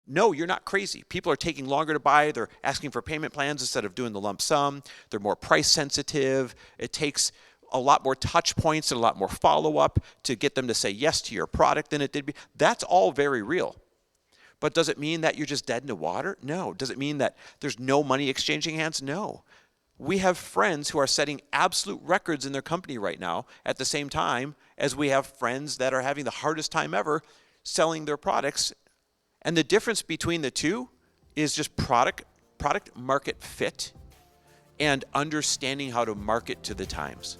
No, you're not crazy. People are taking longer to buy. They're asking for payment plans instead of doing the lump sum. They're more price sensitive. It takes a lot more touch points and a lot more follow-up to get them to say yes to your product than it did. That's all very real. But does it mean that you're just dead in the water? No. Does it mean that there's no money exchanging hands? No. We have friends who are setting absolute records in their company right now at the same time as we have friends that are having the hardest time ever selling their products. And the difference between the two is just product market fit and understanding how to market to the times.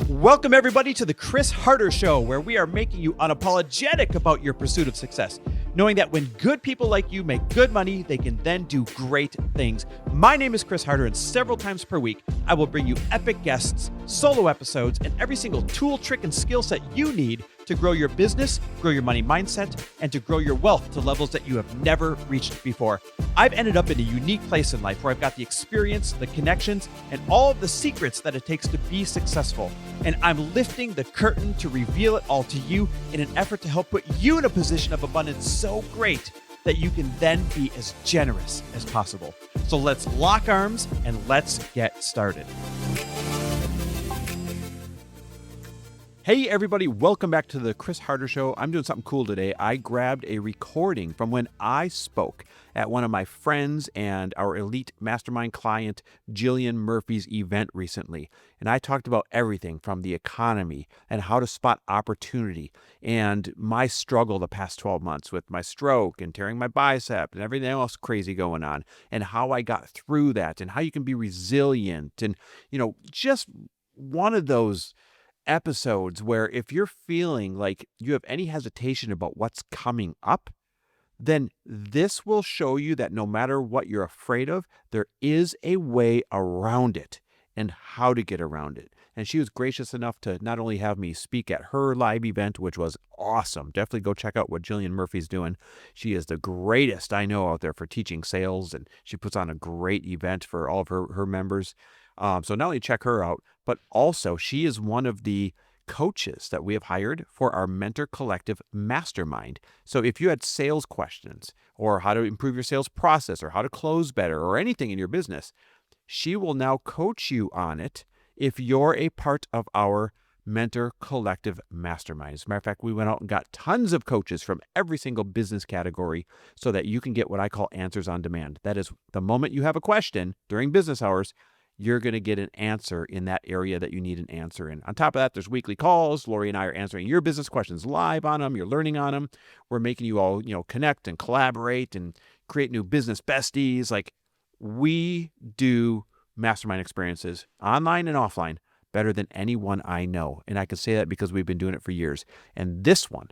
Welcome, everybody, to the Chris Harder Show, where we are making you unapologetic about your pursuit of success, knowing that when good people like you make good money, they can then do great things. My name is Chris Harder, and several times per week, I will bring you epic guests, solo episodes, and every single tool, trick, and skill set you need to grow your business, grow your money mindset, and to grow your wealth to levels that you have never reached before. I've ended up in a unique place in life where I've got the experience, the connections, and all of the secrets that it takes to be successful. And I'm lifting the curtain to reveal it all to you in an effort to help put you in a position of abundance so great that you can then be as generous as possible. So let's lock arms and let's get started. Hey everybody, welcome back to the Chris Harder Show. I'm doing something cool today. I grabbed a recording from when I spoke at one of my friends and our elite mastermind client, Jillian Murphy's event recently. And I talked about everything from the economy and how to spot opportunity and my struggle the past 12 months with my stroke and tearing my bicep and everything else crazy going on, and how I got through that and how you can be resilient. And, just one of those episodes where if you're feeling like you have any hesitation about what's coming up, then this will show you that no matter what you're afraid of, there is a way around it and how to get around it. And she was gracious enough to not only have me speak at her live event, which was awesome. Definitely go check out what Jillian Murphy's doing. She is the greatest I know out there for teaching sales, and she puts on a great event for all of her members. So not only check her out, but also she is one of the coaches that we have hired for our Mentor Collective Mastermind. So if you had sales questions or how to improve your sales process or how to close better or anything in your business, she will now coach you on it if you're a part of our Mentor Collective Mastermind. As a matter of fact, we went out and got tons of coaches from every single business category so that you can get what I call answers on demand. That is, the moment you have a question during business hours, you're going to get an answer in that area that you need an answer in. On top of that, there's weekly calls. Lori and I are answering your business questions live on them. You're learning on them. We're making you all, connect and collaborate and create new business besties. Like, we do mastermind experiences online and offline better than anyone I know. And I can say that because we've been doing it for years. And this one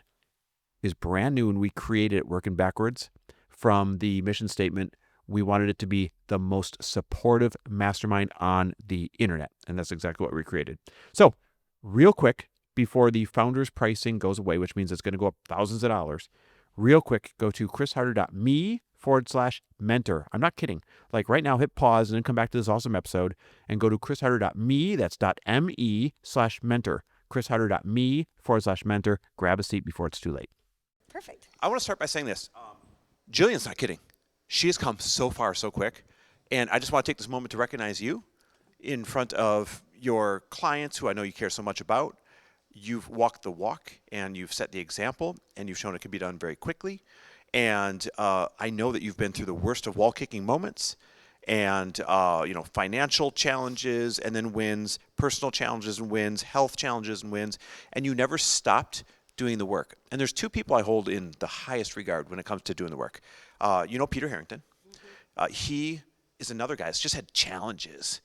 is brand new, and we created it working backwards from the mission statement. We wanted it to be the most supportive mastermind on the internet. And that's exactly what we created. So real quick, before the founder's pricing goes away, which means it's going to go up thousands of dollars, real quick, go to chrisharder.me/mentor. I'm not kidding. Like right now, hit pause and then come back to this awesome episode and go to chrisharder.me. That's .me/mentor. chrisharder.me/mentor. Grab a seat before it's too late. Perfect. I want to start by saying this. Jillian's not kidding. She has come so far so quick. And I just want to take this moment to recognize you in front of your clients who I know you care so much about. You've walked the walk and you've set the example and you've shown it can be done very quickly. And I know that you've been through the worst of wall-kicking moments and, financial challenges and then wins, personal challenges and wins, health challenges and wins, and you never stopped doing the work. And there's two people I hold in the highest regard when it comes to doing the work. Peter Harrington. He is another guy that's just had challenges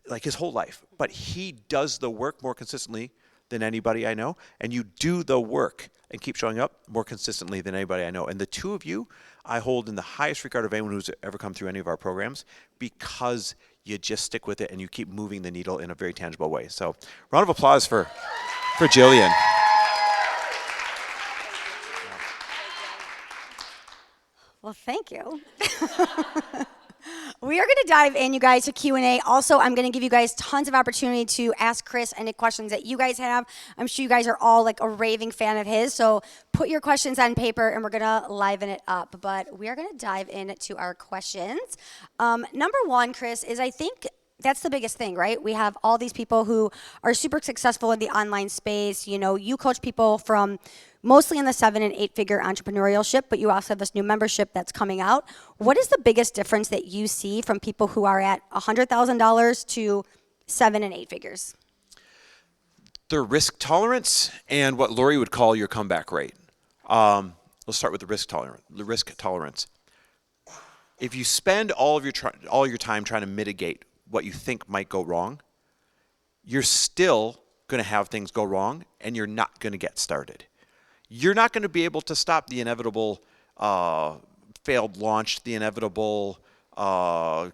like his whole life, but he does the work more consistently than anybody I know, and you do the work and keep showing up more consistently than anybody I know. And the two of you I hold in the highest regard of anyone who's ever come through any of our programs because you just stick with it and you keep moving the needle in a very tangible way. So round of applause for Jillian. Well, thank you. We are going to dive in, you guys, to Q&A. Also, I'm going to give you guys tons of opportunity to ask Chris any questions that you guys have. I'm sure you guys are all like a raving fan of his, so put your questions on paper, and we're going to liven it up. But we are going to dive into our questions. Number one, Chris, is I think that's the biggest thing, right? We have all these people who are super successful in the online space. You know, you coach people from mostly in the 7 and 8 figure entrepreneurship, but you also have this new membership that's coming out. What is the biggest difference that you see from people who are at $100,000 to 7 and 8 figures? Their risk tolerance and what Lori would call your comeback rate. Let's start with the risk tolerance. If you spend all your time trying to mitigate what you think might go wrong, you're still going to have things go wrong, and you're not going to get started. You're not going to be able to stop the inevitable failed launch, the inevitable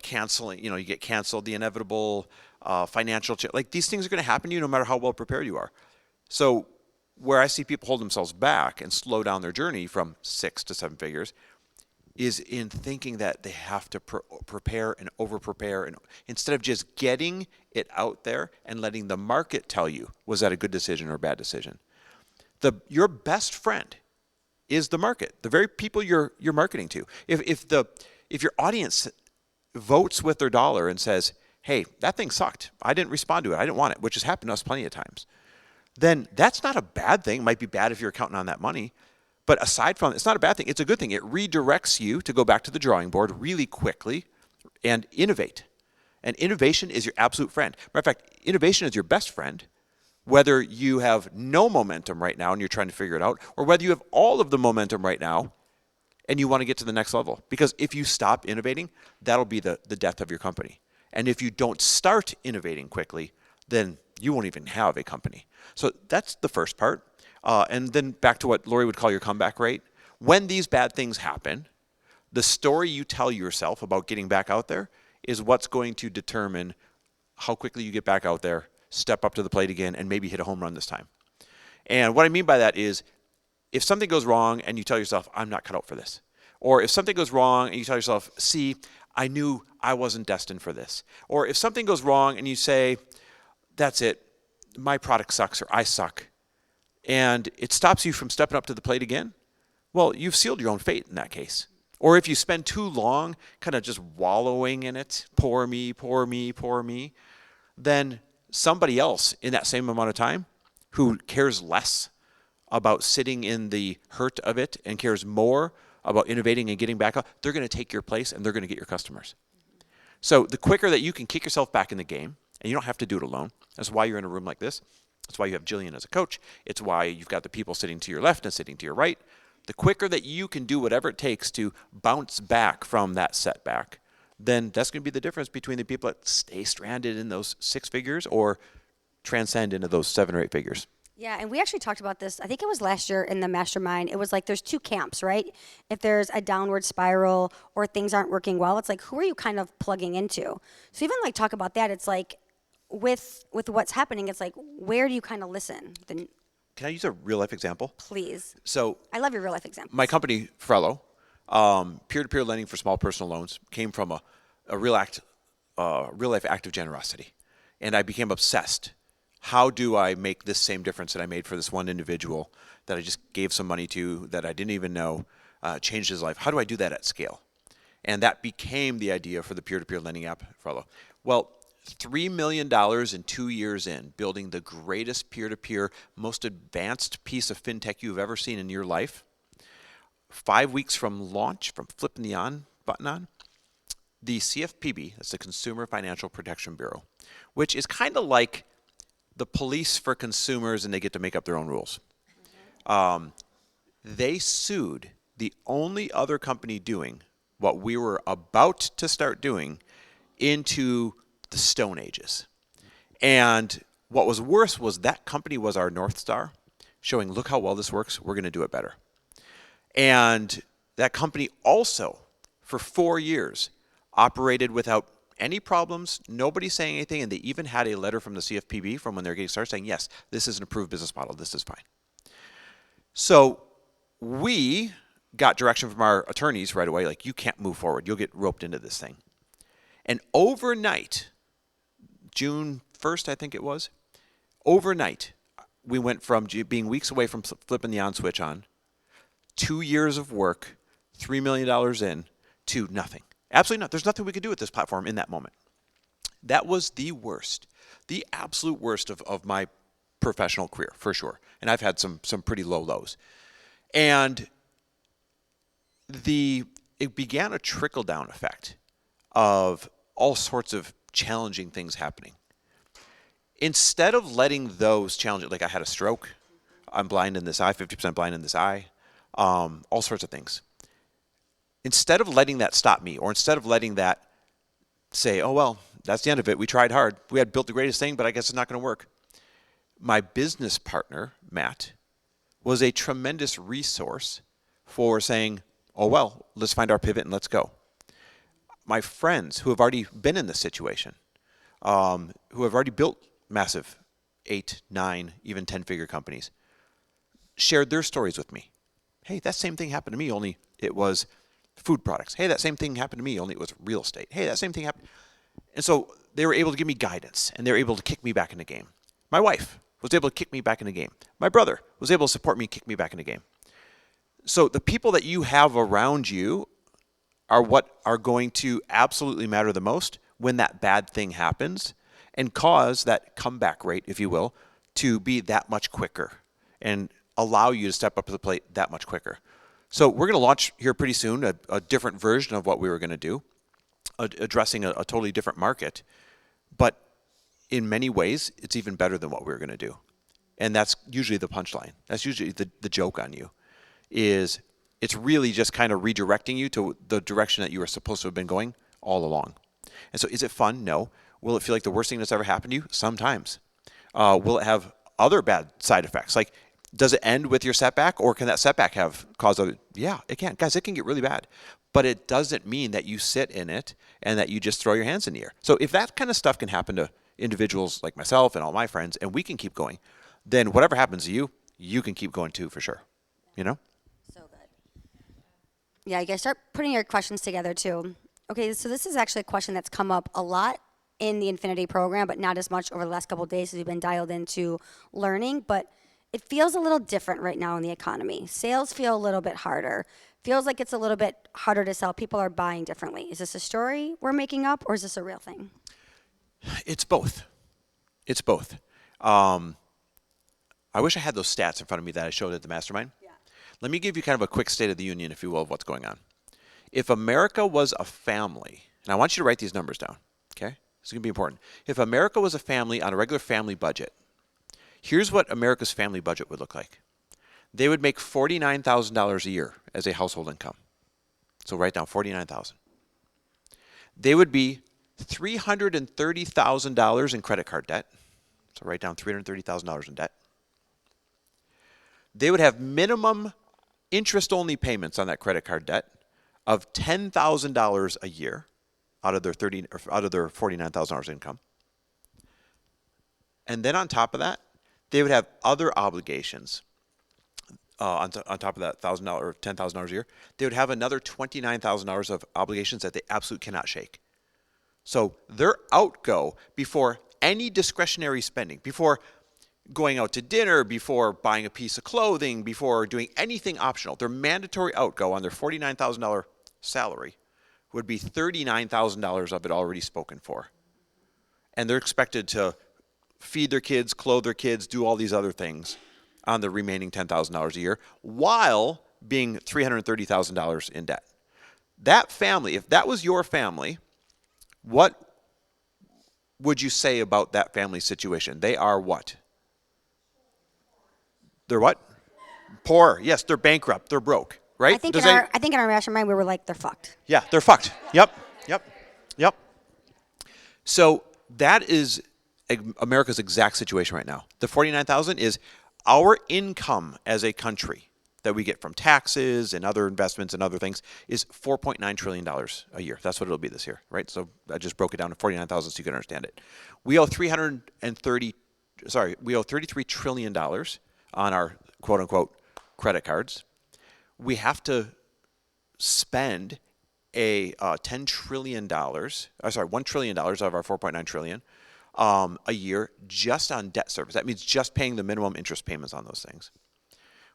canceling, you get canceled, the inevitable financial like these things are going to happen to you no matter how well prepared you are. So where I see people hold themselves back and slow down their journey from 6 to 7 figures is in thinking that they have to prepare and over-prepare, and instead of just getting it out there and letting the market tell you, was that a good decision or a bad decision? Your best friend is the market, the very people you're marketing to. If your audience votes with their dollar and says, hey, that thing sucked, I didn't respond to it, I didn't want it, which has happened to us plenty of times, then that's not a bad thing. It might be bad if you're counting on that money. But aside from, it's not a bad thing. It's a good thing. It redirects you to go back to the drawing board really quickly and innovate. And innovation is your absolute friend. Matter of fact, innovation is your best friend, whether you have no momentum right now and you're trying to figure it out, or whether you have all of the momentum right now and you want to get to the next level. Because if you stop innovating, that'll be the death of your company. And if you don't start innovating quickly, then you won't even have a company. So that's the first part. And then back to what Lori would call your comeback rate. When these bad things happen, the story you tell yourself about getting back out there is what's going to determine how quickly you get back out there, step up to the plate again, and maybe hit a home run this time. And what I mean by that is if something goes wrong and you tell yourself, I'm not cut out for this. Or if something goes wrong and you tell yourself, see, I knew I wasn't destined for this. Or if something goes wrong and you say, that's it, my product sucks or I suck, and it stops you from stepping up to the plate again, well, you've sealed your own fate in that case. Or if you spend too long kind of just wallowing in it, poor me, poor me, poor me, then somebody else in that same amount of time who cares less about sitting in the hurt of it and cares more about innovating and getting back up, they're going to take your place and they're going to get your customers. So the quicker that you can kick yourself back in the game, and you don't have to do it alone. That's why you're in a room like this. That's why you have Jillian as a coach. It's why you've got the people sitting to your left and sitting to your right. The quicker that you can do whatever it takes to bounce back from that setback, then that's going to be the difference between the people that stay stranded in those 6 figures or transcend into those 7 or 8 figures. Yeah, and we actually talked about this, I think it was last year in the mastermind. It was like there's 2 camps, right? If there's a downward spiral or things aren't working well, it's like, who are you kind of plugging into? So even like talk about that, it's like with what's happening, it's like, where do you kind of listen? Then, can I use a real life example? please. So I love your real life examples. my company, Frello, peer-to-peer lending for small personal loans, came from a real life act of generosity. And I became obsessed. How do I make this same difference that I made for this one individual that I just gave some money to that I didn't even know, changed his life? How do I do that at scale? And that became the idea for the peer-to-peer lending app, Frello. Well, $3 million in 2 years in, building the greatest peer-to-peer, most advanced piece of fintech you've ever seen in your life. 5 weeks from launch, from flipping the on button on, the CFPB, that's the Consumer Financial Protection Bureau, which is kind of like the police for consumers, and they get to make up their own rules. They sued the only other company doing what we were about to start doing into the Stone Ages. And what was worse was that company was our North Star, showing, look how well this works, we're going to do it better. And that company also, for 4 years, operated without any problems, nobody saying anything, and they even had a letter from the CFPB from when they were getting started saying, yes, this is an approved business model, this is fine. So we got direction from our attorneys right away, like, you can't move forward, you'll get roped into this thing. And overnight, June 1st, I think it was, overnight, we went from being weeks away from flipping the on switch on, 2 years of work, $3 million in, to nothing. Absolutely not. There's nothing we could do with this platform in that moment. That was the worst, the absolute worst of my professional career, for sure. And I've had some pretty low lows. And it began a trickle-down effect of all sorts of challenging things happening. Instead of letting those challenges, like I had a stroke, I'm blind in this eye, 50% blind in this eye, all sorts of things. Instead of letting that stop me, or instead of letting that say, oh, well, that's the end of it. We tried hard. We had built the greatest thing, but I guess it's not going to work. My business partner, Matt, was a tremendous resource for saying, oh, well, let's find our pivot and let's go. My friends who have already been in this situation, who have already built massive 8, 9, even 10-figure companies, shared their stories with me. Hey, that same thing happened to me, only it was food products. Hey, that same thing happened to me, only it was real estate. Hey, that same thing happened. And so they were able to give me guidance, and they were able to kick me back in the game. My wife was able to kick me back in the game. My brother was able to support me and kick me back in the game. So the people that you have around you are what are going to absolutely matter the most when that bad thing happens, and cause that comeback rate, if you will, to be that much quicker and allow you to step up to the plate that much quicker. So we're going to launch here pretty soon a different version of what we were going to do, addressing a totally different market. But in many ways, it's even better than what we were going to do. And that's usually the punchline. That's usually the joke on you, is it's really just kind of redirecting you to the direction that you were supposed to have been going all along. And so is it fun? No. Will it feel like the worst thing that's ever happened to you? Sometimes. Will it have other bad side effects? Like, does it end with your setback, or can that setback cause other? Yeah, it can. Guys, it can get really bad. But it doesn't mean that you sit in it and that you just throw your hands in the air. So if that kind of stuff can happen to individuals like myself and all my friends, and we can keep going, then whatever happens to you, you can keep going too, for sure. You know? So good. Yeah, you guys start putting your questions together too. Okay, so this is actually a question that's come up a lot in the Infinity program, but not as much over the last couple of days as we've been dialed into learning. But it feels a little different right now in the economy. Sales feel a little bit harder. Feels like it's a little bit harder to sell. People are buying differently. Is this a story we're making up, or is this a real thing? It's both. It's both. I wish I had those stats in front of me that I showed at the mastermind. Yeah. Let me give you kind of a quick state of the union, if you will, of what's going on. If America was a family, and I want you to write these numbers down, okay? This is going to be important. If America was a family on a regular family budget, here's what America's family budget would look like. They would make $49,000 a year as a household income. So write down $49,000. They would be $330,000 in credit card debt. So write down $330,000 in debt. They would have minimum interest-only payments on that credit card debt of $10,000 a year out of their $49,000 income. And then on top of that, they would have other obligations. On top of that $1,000 or $10,000 a year, they would have another $29,000 of obligations that they absolutely cannot shake. So their outgo before any discretionary spending, before going out to dinner, before buying a piece of clothing, before doing anything optional, their mandatory outgo on their $49,000 salary would be $39,000 of it already spoken for. And they're expected to feed their kids, clothe their kids, do all these other things on the remaining $10,000 a year, while being $330,000 in debt. That family, if that was your family, what would you say about that family situation? They are what? They're what? Poor. Yes, they're bankrupt. They're broke, right? I think in our mastermind we were like, they're fucked. Yeah, they're fucked. Yep. So that is America's exact situation right now. The $49,000 is our income as a country that we get from taxes and other investments and other things is $4.9 trillion a year. That's what it'll be this year, right? So I just broke it down to 49,000 so you can understand it. We owe $33 trillion on our quote unquote credit cards. We have to spend $10 trillion, $1 trillion out of our 4.9 trillion a year just on debt service. That means just paying the minimum interest payments on those things.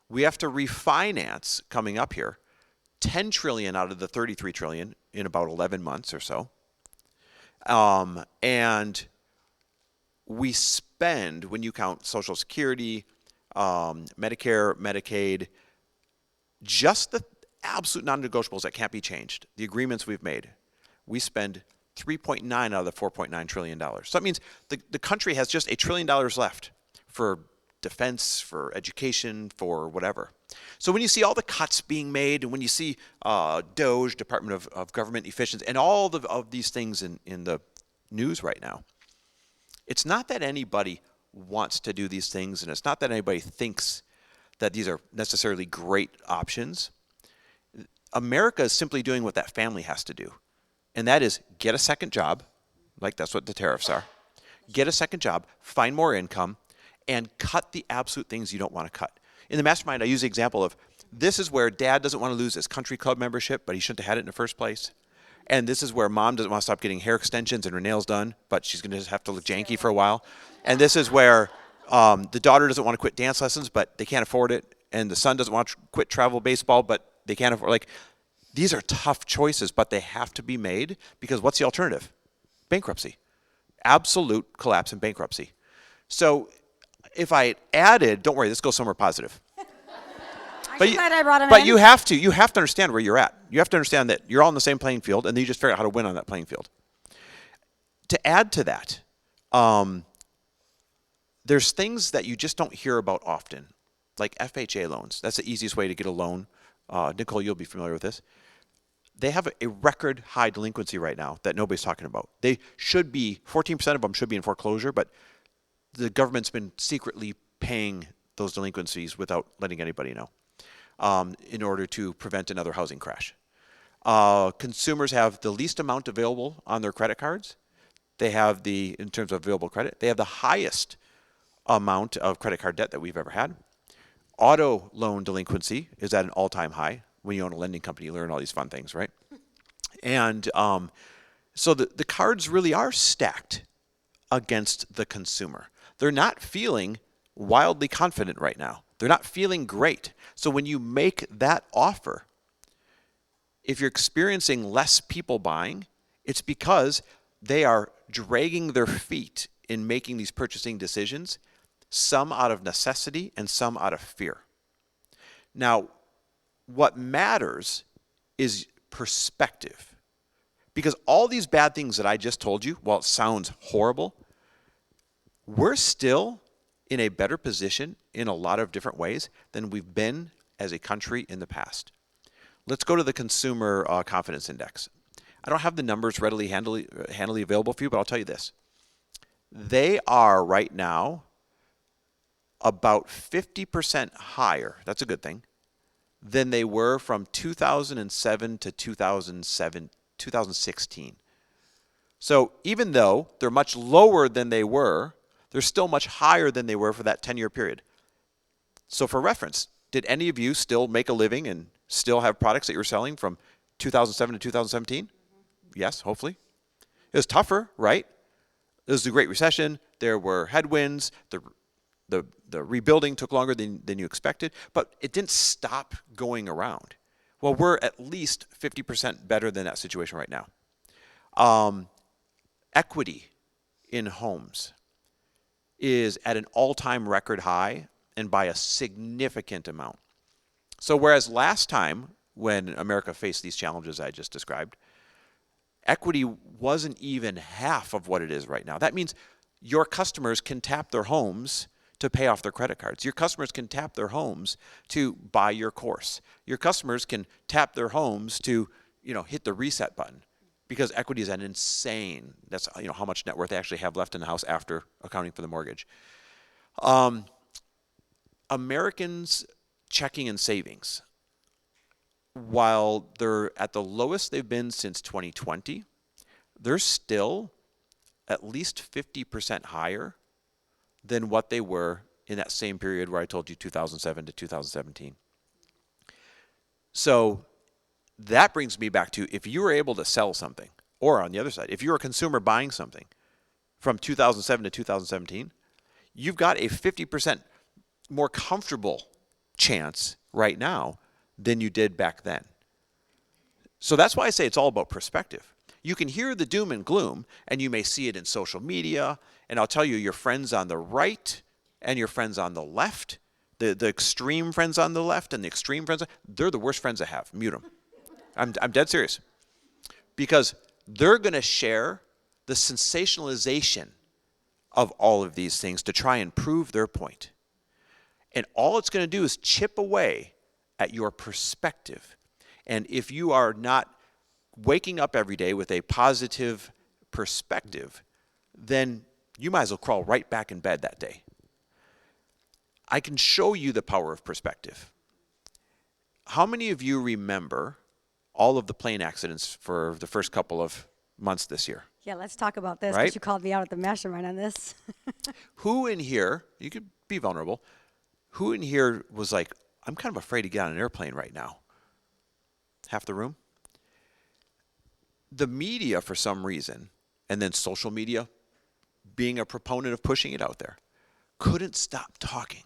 We have to refinance coming up here 10 trillion out of the 33 trillion in about 11 months or so. And we spend, when you count Social Security, Medicare, Medicaid, just the absolute non-negotiables that can't be changed, the agreements we've made, we spend 3.9 out of the $4.9 trillion. So that means the country has just $1 trillion left for defense, for education, for whatever. So when you see all the cuts being made, and when you see DOGE, Department of Government Efficiency, and all of these things in the news right now, it's not that anybody wants to do these things, and it's not that anybody thinks that these are necessarily great options. America is simply doing what that family has to do, and that is get a second job, like that's what the tariffs are. Get a second job, find more income, and cut the absolute things you don't want to cut. In the mastermind, I use the example of this is where dad doesn't want to lose his country club membership, but he shouldn't have had it in the first place. And this is where mom doesn't want to stop getting hair extensions and her nails done, but she's going to just have to look janky for a while. And this is where the daughter doesn't want to quit dance lessons, but they can't afford it. And the son doesn't want to quit travel baseball, but they can't afford. Like, these are tough choices, but they have to be made, because what's the alternative? Bankruptcy. Absolute collapse and bankruptcy. So if I added, don't worry, this goes somewhere positive. I'm glad I brought him in. But you have to understand where you're at. You have to understand that you're all on the same playing field, and then you just figure out how to win on that playing field. To add to that, there's things that you just don't hear about often, like FHA loans. That's the easiest way to get a loan. Nicole, you'll be familiar with this. They have a record high delinquency right now that nobody's talking about. They should be, 14% of them should be in foreclosure, but the government's been secretly paying those delinquencies without letting anybody know, in order to prevent another housing crash. Consumers have the least amount available on their credit cards. They have in terms of available credit, they have the highest amount of credit card debt that we've ever had. Auto loan delinquency is at an all-time high. When you own a lending company, you learn all these fun things, right? And so the cards really are stacked against the consumer. They're not feeling wildly confident right now. They're not feeling great. So when you make that offer, if you're experiencing less people buying, it's because they are dragging their feet in making these purchasing decisions, some out of necessity and some out of fear. Now, what matters is perspective. Because all these bad things that I just told you, while it sounds horrible, we're still in a better position in a lot of different ways than we've been as a country in the past. Let's go to the Consumer Confidence Index. I don't have the numbers readily handily available for you, but I'll tell you this. They are right now about 50% higher, that's a good thing, than they were from 2007 to 2016. So even though they're much lower than they were, they're still much higher than they were for that 10-year period. So for reference, did any of you still make a living and still have products that you were selling from 2007 to 2017? Mm-hmm. Yes, hopefully. It was tougher, right? It was the Great Recession. There were headwinds. The rebuilding took longer than you expected, but it didn't stop going around. Well, we're at least 50% better than that situation right now. Equity in homes is at an all-time record high, and by a significant amount. So whereas last time when America faced these challenges I just described, equity wasn't even half of what it is right now. That means your customers can tap their homes to pay off their credit cards. Your customers can tap their homes to buy your course. Your customers can tap their homes to, hit the reset button, because equity is an insane, that's how much net worth they actually have left in the house after accounting for the mortgage. Americans' checking and savings, while they're at the lowest they've been since 2020, they're still at least 50% higher than what they were in that same period where I told you 2007 to 2017. So that brings me back to, if you were able to sell something, or on the other side, if you're a consumer buying something from 2007 to 2017, you've got a 50% more comfortable chance right now than you did back then. So that's why I say it's all about perspective. You can hear the doom and gloom, and you may see it in social media, and I'll tell you, your friends on the right and your friends on the left, the extreme friends on the left and the extreme friends, they're the worst friends I have. Mute them. I'm dead serious. Because they're going to share the sensationalization of all of these things to try and prove their point. And all it's going to do is chip away at your perspective. And if you are not waking up every day with a positive perspective, then you might as well crawl right back in bed that day. I can show you the power of perspective. How many of you remember all of the plane accidents for the first couple of months this year? Yeah, let's talk about this, Right? because you called me out at the mastermind on this. Who in here, you could be vulnerable, who in here was like, I'm kind of afraid to get on an airplane right now? Half the room? The media, for some reason, and then social media, being a proponent of pushing it out there, couldn't stop talking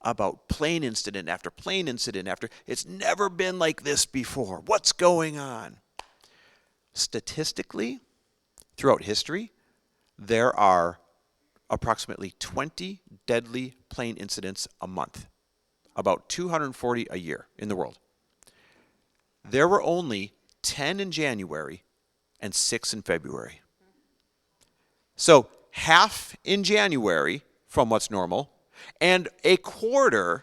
about plane incident after plane incident after. It's never been like this before. What's going on? Statistically, throughout history, there are approximately 20 deadly plane incidents a month, about 240 a year in the world. There were only 10 in January and 6 in February. So half in January from what's normal, and a quarter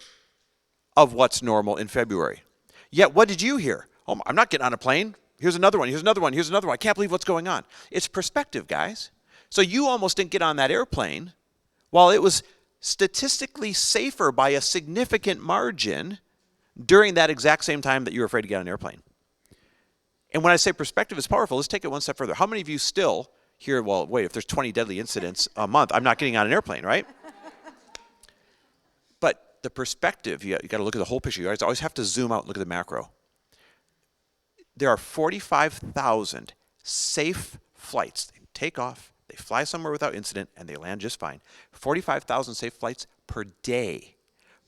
of what's normal in February. Yet what did you hear? Oh, I'm not getting on a plane. Here's another one, here's another one, here's another one. I can't believe what's going on. It's perspective, guys. So you almost didn't get on that airplane while it was statistically safer by a significant margin during that exact same time that you were afraid to get on an airplane. And when I say perspective is powerful, let's take it one step further. How many of you still hear, well, wait, if there's 20 deadly incidents a month, I'm not getting on an airplane, right? But the perspective, you got to look at the whole picture. You guys always have to zoom out and look at the macro. There are 45,000 safe flights. They take off, they fly somewhere without incident, and they land just fine. 45,000 safe flights per day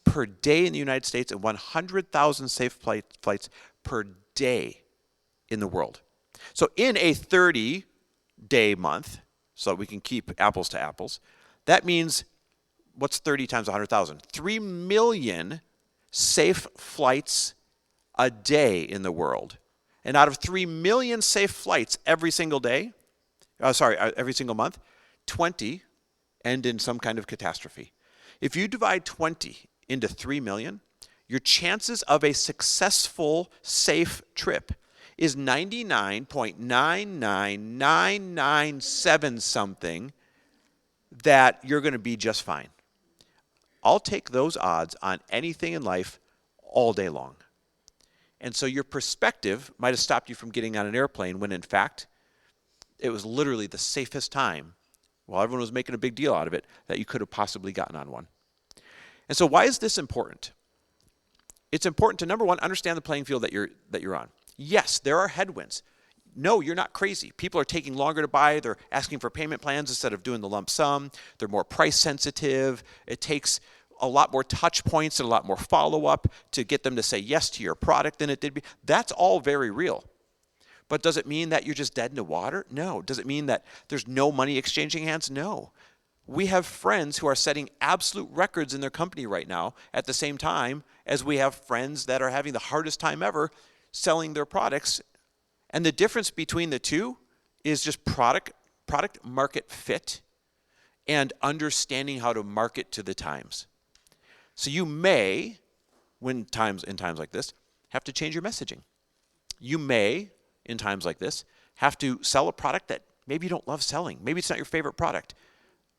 in the United States, and 100,000 safe flights per day in the world. So in a 30-day month, so we can keep apples to apples, that means, what's 30 times 100,000? 3 million safe flights a day in the world. And out of 3 million safe flights every single day, every single month, 20 end in some kind of catastrophe. If you divide 20 into 3 million, your chances of a successful safe trip is 99.99997 something that you're going to be just fine. I'll take those odds on anything in life all day long. And so your perspective might have stopped you from getting on an airplane when, in fact, it was literally the safest time, while everyone was making a big deal out of it, that you could have possibly gotten on one. And so why is this important? It's important to, number one, understand the playing field that you're on. Yes, there are headwinds. No, you're not crazy. People are taking longer to buy. They're asking for payment plans instead of doing the lump sum. They're more price sensitive. It takes a lot more touch points and a lot more follow-up to get them to say yes to your product than it did. That's all very real. But does it mean that you're just dead in the water? No. Does it mean that there's no money exchanging hands? No. We have friends who are setting absolute records in their company right now at the same time as we have friends that are having the hardest time ever selling their products. And the difference between the two is just product market fit and understanding how to market to the times. So you may, in times like this, have to change your messaging. You may, in times like this, have to sell a product that maybe you don't love selling. Maybe it's not your favorite product.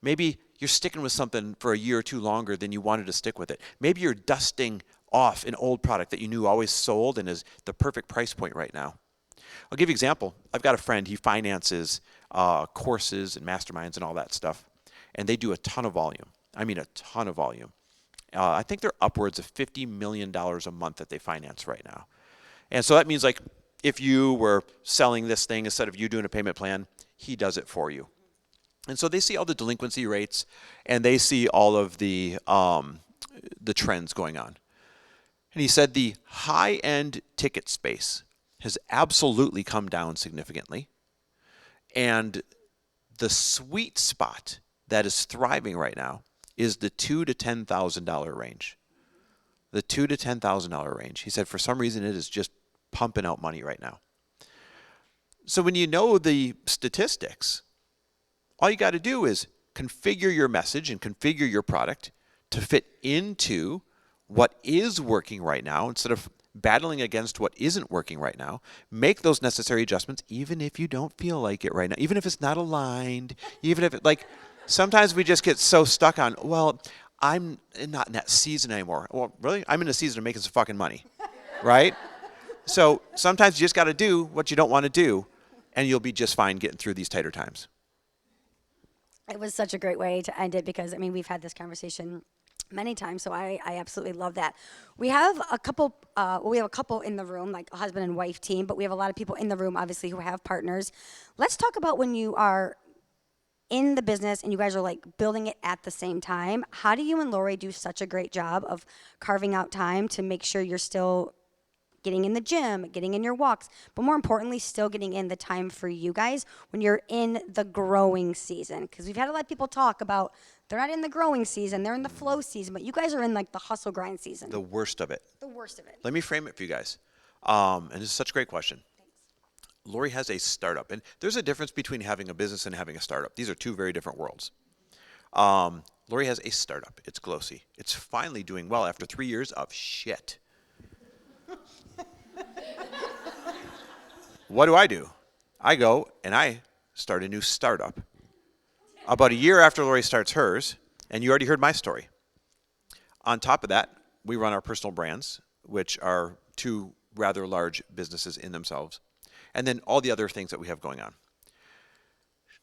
Maybe you're sticking with something for a year or two longer than you wanted to stick with it. Maybe you're dusting off an old product that you knew always sold and is the perfect price point right now. I'll give you an example. I've got a friend, he finances courses and masterminds and all that stuff, and they do a ton of volume. I mean a ton of volume. I think they're upwards of $50 million a month that they finance right now. And so that means like if you were selling this thing, instead of you doing a payment plan, he does it for you. And so they see all the delinquency rates, and they see all of the trends going on. And he said the high-end ticket space has absolutely come down significantly. And the sweet spot that is thriving right now is the $2,000 to $10,000 range. The $2,000 to $10,000 range. He said for some reason it is just pumping out money right now. So when you know the statistics, all you got to do is configure your message and configure your product to fit into what is working right now instead of battling against what isn't working right now. Make those necessary adjustments even if you don't feel like it right now, even if it's not aligned, even if it, like, sometimes we just get so stuck on, well, I'm not in that season anymore. Well, really? I'm in a season of making some fucking money, right? So sometimes you just got to do what you don't want to do, and you'll be just fine getting through these tighter times. It was such a great way to end it because, I mean, we've had this conversation many times, so I absolutely love that. We have a couple in the room, like a husband and wife team, but we have a lot of people in the room, obviously, who have partners. Let's talk about when you are in the business and you guys are like building it at the same time. How do you and Lori do such a great job of carving out time to make sure you're still getting in the gym, getting in your walks, but more importantly, still getting in the time for you guys when you're in the growing season? Because we've had a lot of people talk about they're not in the growing season, they're in the flow season, but you guys are in like the hustle grind season. The worst of it. The worst of it. Let me frame it for you guys. And this is such a great question. Lori has a startup, and there's a difference between having a business and having a startup. These are two very different worlds. Lori has a startup. It's Glossy. It's finally doing well after 3 years of shit. What do? I go and I start a new startup. About a year after Lori starts hers, and you already heard my story. On top of that, we run our personal brands, which are two rather large businesses in themselves, and then all the other things that we have going on.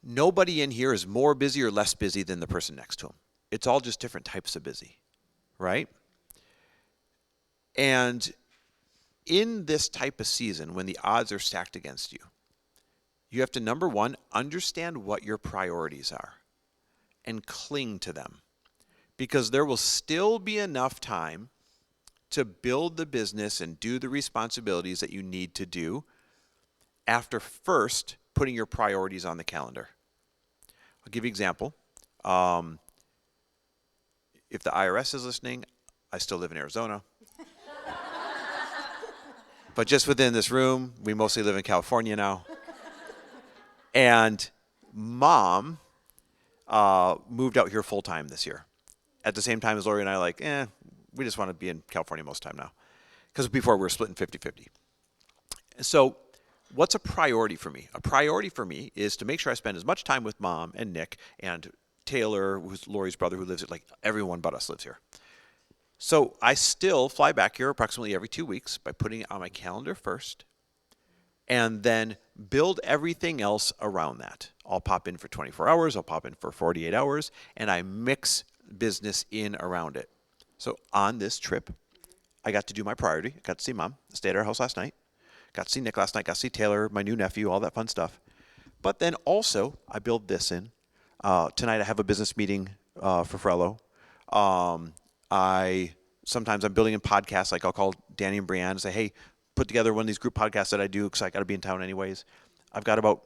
Nobody in here is more busy or less busy than the person next to them. It's all just different types of busy, right? And in this type of season, when the odds are stacked against you, you have to, number one, understand what your priorities are and cling to them, because there will still be enough time to build the business and do the responsibilities that you need to do after first putting your priorities on the calendar. I'll give you an example. If the IRS is listening, I still live in Arizona. But just within this room, we mostly live in California now. And Mom moved out here full time this year. At the same time as Lori and I are like, we just want to be in California most of the time now. Because before we were splitting 50-50. So what's a priority for me? A priority for me is to make sure I spend as much time with Mom and Nick and Taylor, who's Lori's brother, who lives at, like, everyone but us lives here. So I still fly back here approximately every 2 weeks by putting it on my calendar first, and then build everything else around that. I'll pop in for 24 hours, I'll pop in for 48 hours, and I mix business in around it. So on this trip, I got to do my priority. I got to see Mom. I stayed at our house last night. Got to see Nick last night. Got to see Taylor, my new nephew, all that fun stuff. But then also, I build this in. Tonight I have a business meeting for Frello. Sometimes I'm building in podcasts. Like I'll call Danny and Brianne and say, hey, put together one of these group podcasts that I do because I got to be in town anyways. I've got about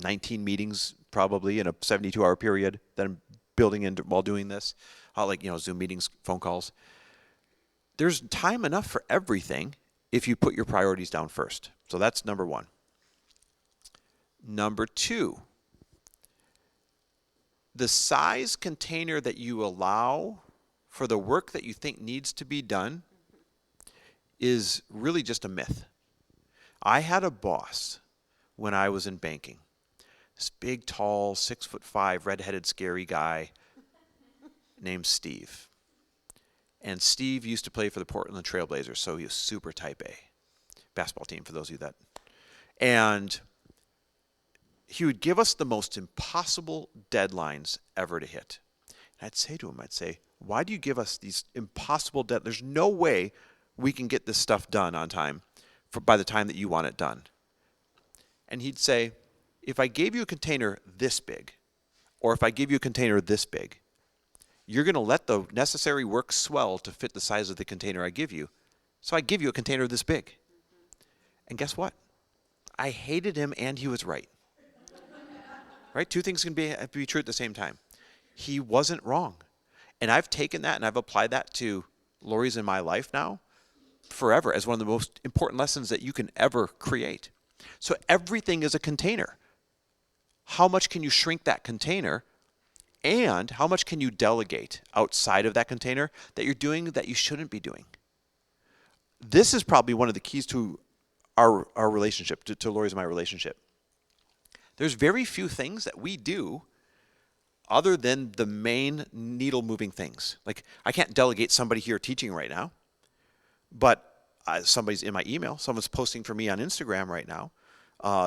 19 meetings probably in a 72-hour period that I'm building in while doing this. Zoom meetings, phone calls. There's time enough for everything if you put your priorities down first. So that's number one. Number two, the size container that you allow for the work that you think needs to be done is really just a myth. I had a boss when I was in banking. This big, tall, 6'5", red-headed, scary guy named Steve. And Steve used to play for the Portland Trail Blazers, so he was super type A. Basketball team, for those of you that. And he would give us the most impossible deadlines ever to hit. And I'd say to him, why do you give us these impossible deadlines? There's no way we can get this stuff done on time by the time that you want it done. And he'd say, if I gave you a container this big, or if I give you a container this big, you're going to let the necessary work swell to fit the size of the container I give you. So I give you a container this big. And guess what? I hated him and he was right. Right? Two things can be true at the same time. He wasn't wrong. And I've taken that and I've applied that to Lori's in my life now forever as one of the most important lessons that you can ever create. So everything is a container. How much can you shrink that container? And how much can you delegate outside of that container that you're doing that you shouldn't be doing? This is probably one of the keys to our relationship, to Lori's and my relationship. There's very few things that we do other than the main needle-moving things. Like, I can't delegate somebody here teaching right now, but somebody's in my email. Someone's posting for me on Instagram right now.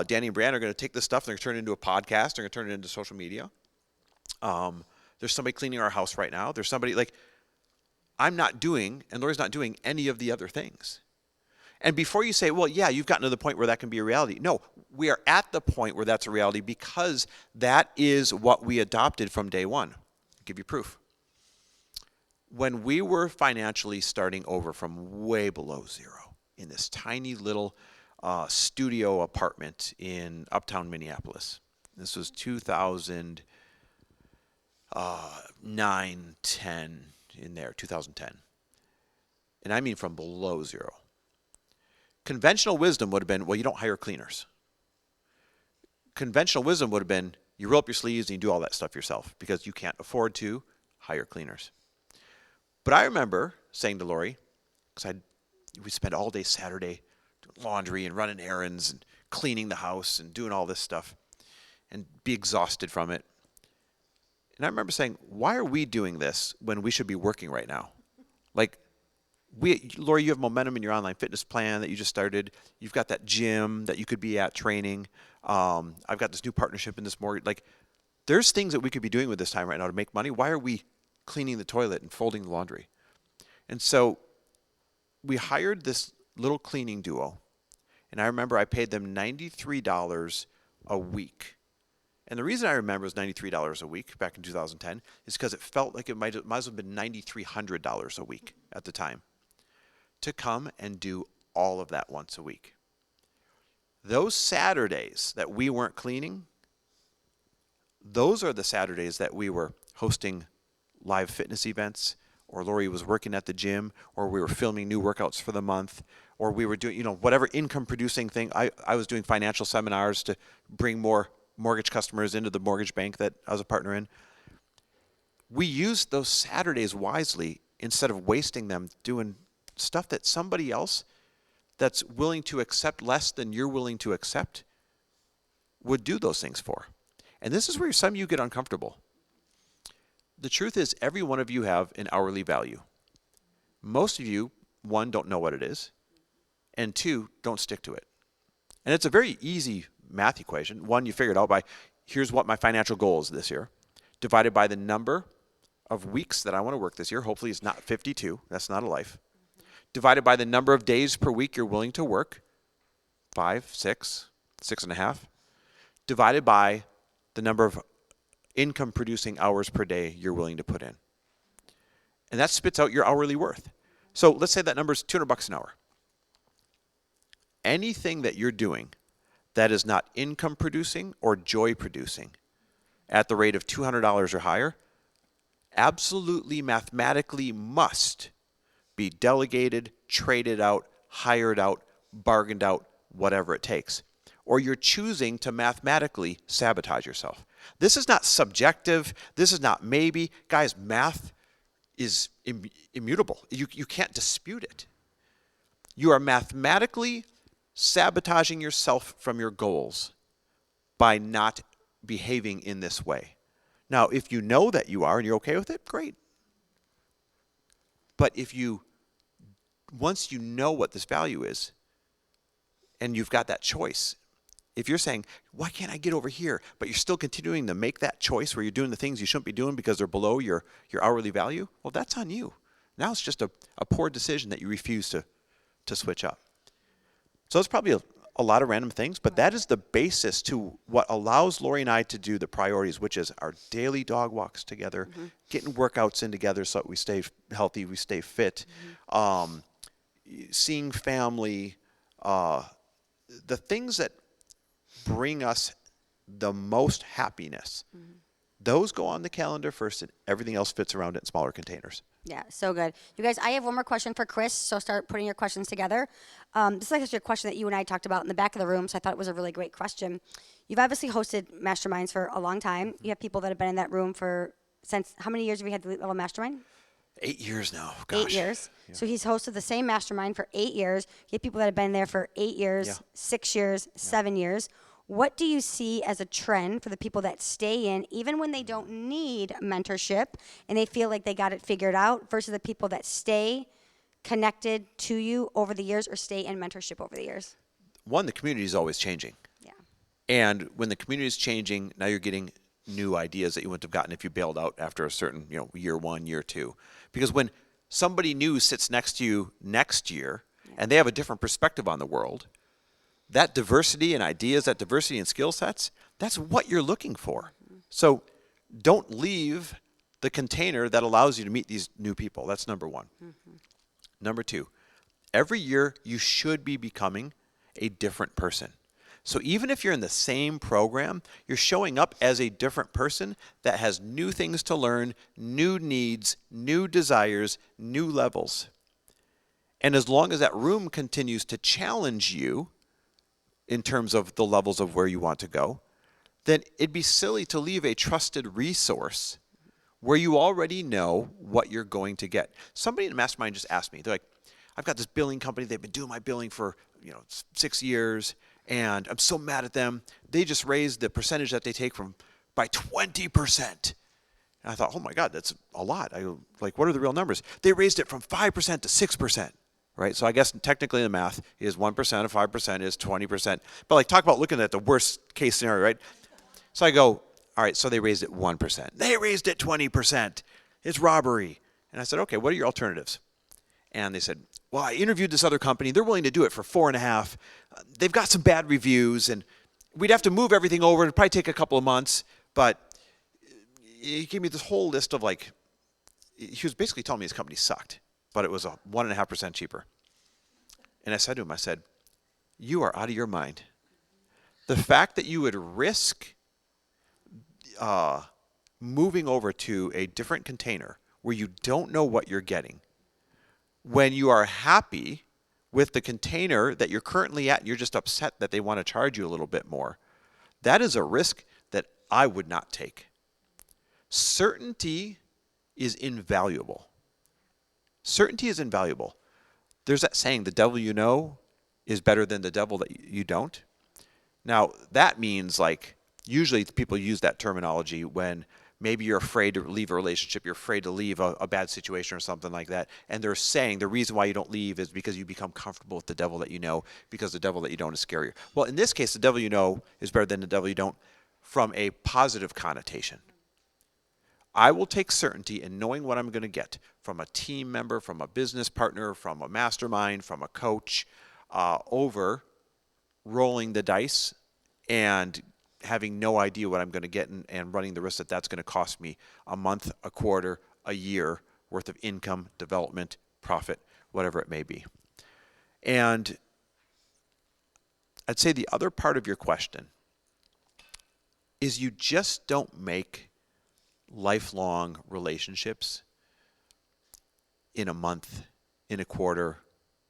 Danny and Brianna are going to take this stuff. They're going to turn it into a podcast. They're going to turn it into social media. There's somebody cleaning our house right now. There's somebody, like, I'm not doing, and Lori's not doing any of the other things. And before you say, well, yeah, you've gotten to the point where that can be a reality. No, we are at the point where that's a reality because that is what we adopted from day one. I'll give you proof. When we were financially starting over from way below zero in this tiny little studio apartment in uptown Minneapolis, this was 2009, 10, in there, 2010. And I mean from below zero. Conventional wisdom would have been, well, you don't hire cleaners. Conventional wisdom would have been, you roll up your sleeves and you do all that stuff yourself because you can't afford to hire cleaners. But I remember saying to Lori, because we spent all day Saturday doing laundry and running errands and cleaning the house and doing all this stuff and be exhausted from it. And I remember saying, why are we doing this when we should be working right now? Like, Lori, you have momentum in your online fitness plan that you just started. You've got that gym that you could be at training. I've got this new partnership in this mortgage. Like, there's things that we could be doing with this time right now to make money. Why are we cleaning the toilet and folding the laundry? And so we hired this little cleaning duo. And I remember I paid them $93 a week. And the reason I remember it was $93 a week back in 2010 is because it felt like it might as well have been $9,300 a week at the time to come and do all of that once a week. Those Saturdays that we weren't cleaning, those are the Saturdays that we were hosting live fitness events, or Lori was working at the gym, or we were filming new workouts for the month, or we were doing, whatever income producing thing. I was doing financial seminars to bring more mortgage customers into the mortgage bank that I was a partner in. We used those Saturdays wisely instead of wasting them doing stuff that somebody else that's willing to accept less than you're willing to accept would do those things for. And this is where some of you get uncomfortable. The truth is, every one of you have an hourly value. Most of you, one, don't know what it is, and two, don't stick to it. And it's a very easy math equation. One, you figure it out by, here's what my financial goal is this year, divided by the number of weeks that I want to work this year. Hopefully it's not 52. That's not a life. Divided by the number of days per week you're willing to work, 5, 6, 6.5. Divided by the number of income producing hours per day you're willing to put in. And that spits out your hourly worth. So let's say that number is $200 an hour. Anything that you're doing that is not income producing or joy producing at the rate of $200 or higher, absolutely mathematically must be delegated, traded out, hired out, bargained out, whatever it takes. Or you're choosing to mathematically sabotage yourself. This is not subjective. This is not maybe. Guys, math is immutable. You can't dispute it. You are mathematically sabotaging yourself from your goals by not behaving in this way. Now, if you know that you are and you're okay with it, great. But once you know what this value is, and you've got that choice, if you're saying, why can't I get over here? But you're still continuing to make that choice where you're doing the things you shouldn't be doing because they're below your hourly value, well, that's on you. Now it's just a poor decision that you refuse to switch up. So it's probably a lot of random things, but that is the basis to what allows Lori and I to do the priorities, which is our daily dog walks together, getting workouts in together so that we stay healthy, we stay fit, seeing family, the things that bring us the most happiness. Those go on the calendar first, and everything else fits around it in smaller containers. Yeah, so good. You guys, I have one more question for Chris, so start putting your questions together. This is actually a question that you and I talked about in the back of the room, so I thought it was a really great question. You've obviously hosted masterminds for a long time. You have people that have been in that room since, how many years have you had the Elite Level Mastermind? 8 years now. Gosh. 8 years. Yeah. So he's hosted the same mastermind for 8 years. You have people that have been there for 8 years, Yeah. 6 years, 7 years. What do you see as a trend for the people that stay in, even when they don't need mentorship and they feel like they got it figured out, versus the people that stay connected to you over the years or stay in mentorship over the years? One, the community is always changing. Yeah. And when the community is changing, now you're getting new ideas that you wouldn't have gotten if you bailed out after a certain, year 1, year 2. Because when somebody new sits next to you next year and they have a different perspective on the world, that diversity in ideas, that diversity in skill sets, that's what you're looking for. So don't leave the container that allows you to meet these new people. That's number one. Number two, every year you should be becoming a different person. So even if you're in the same program, you're showing up as a different person that has new things to learn, new needs, new desires, new levels. And as long as that room continues to challenge you in terms of the levels of where you want to go, then it'd be silly to leave a trusted resource where you already know what you're going to get. Somebody in the mastermind just asked me, they're like, I've got this billing company. They've been doing my billing for 6 years, and I'm so mad at them. They just raised the percentage that they take by 20%. And I thought, oh my God, that's a lot. I go, like, what are the real numbers? They raised it from 5% to 6%. Right? So I guess technically the math is 1% of 5% is 20%. But like, talk about looking at the worst case scenario, right? So I go, all right, so they raised it 1%. They raised it 20%. It's robbery. And I said, okay, what are your alternatives? And they said, well, I interviewed this other company. They're willing to do it for 4.5. They've got some bad reviews, and we'd have to move everything over. It'd probably take a couple of months. But he gave me this whole list of he was basically telling me his company sucked, but it was 1.5% cheaper. And I said to him, I said, you are out of your mind. The fact that you would risk moving over to a different container where you don't know what you're getting, when you are happy with the container that you're currently at and you're just upset that they want to charge you a little bit more, that is a risk that I would not take. Certainty is invaluable. Certainty is invaluable. There's that saying, the devil you know is better than the devil that you don't. Now, that means usually people use that terminology when maybe you're afraid to leave a relationship, you're afraid to leave a bad situation or something like that. And they're saying the reason why you don't leave is because you become comfortable with the devil that you know, because the devil that you don't is scarier. Well, in this case, the devil you know is better than the devil you don't from a positive connotation. I will take certainty in knowing what I'm going to get from a team member, from a business partner, from a mastermind, from a coach, over rolling the dice and having no idea what I'm going to get and running the risk that that's going to cost me a month, a quarter, a year worth of income, development, profit, whatever it may be. And I'd say the other part of your question is you just don't make lifelong relationships in a month, in a quarter,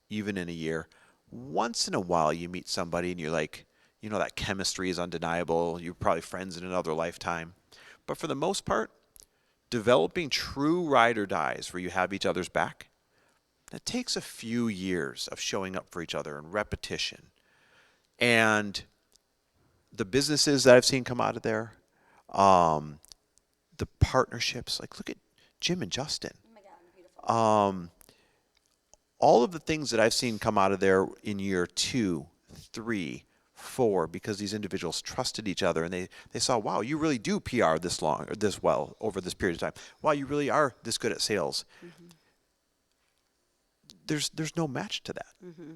even in a year. Once in a while you meet somebody and you're like, that chemistry is undeniable. You're probably friends in another lifetime. But for the most part, developing true ride or dies where you have each other's back, that takes a few years of showing up for each other and repetition. And the businesses that I've seen come out of there, the partnerships, look at Jim and Justin. Oh my God, beautiful. All of the things that I've seen come out of there in year 2, 3, 4, because these individuals trusted each other and they saw, wow, you really do PR this long or this well over this period of time. Wow, you really are this good at sales. Mm-hmm. There's no match to that. Mm-hmm.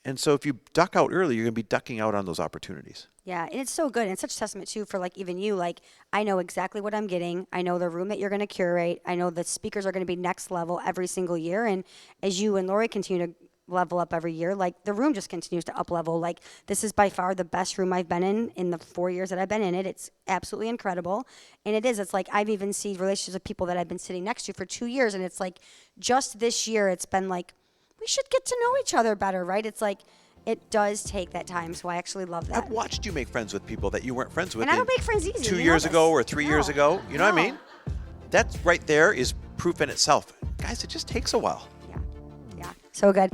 And so if you duck out early, you're going to be ducking out on those opportunities. Yeah, and it's so good. And it's such a testament, too, for like even you. Like, I know exactly what I'm getting. I know the room that you're going to curate. I know the speakers are going to be next level every single year. And as you and Lori continue to level up every year, like the room just continues to up level. Like, this is by far the best room I've been in the 4 years that I've been in it. It's absolutely incredible. And it is. It's like I've even seen relationships with people that I've been sitting next to for 2 years. And it's like just this year, it's been like, we should get to know each other better, right? It's like, it does take that time, so I actually love that. I've watched you make friends with people that you weren't friends with. And I don't make friends easy. 2 You know years this. ago or 3 years No. ago. You know what I No. mean? That's right there is proof in itself. Guys, it just takes a while. Yeah, so good.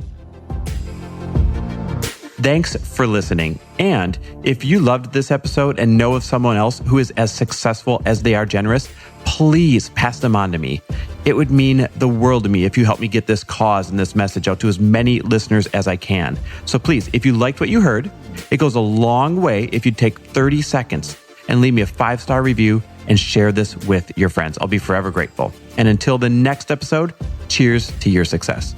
Thanks for listening. And if you loved this episode and know of someone else who is as successful as they are generous, please pass them on to me. It would mean the world to me if you help me get this cause and this message out to as many listeners as I can. So please, if you liked what you heard, it goes a long way if you take 30 seconds and leave me a 5-star review and share this with your friends. I'll be forever grateful. And until the next episode, cheers to your success.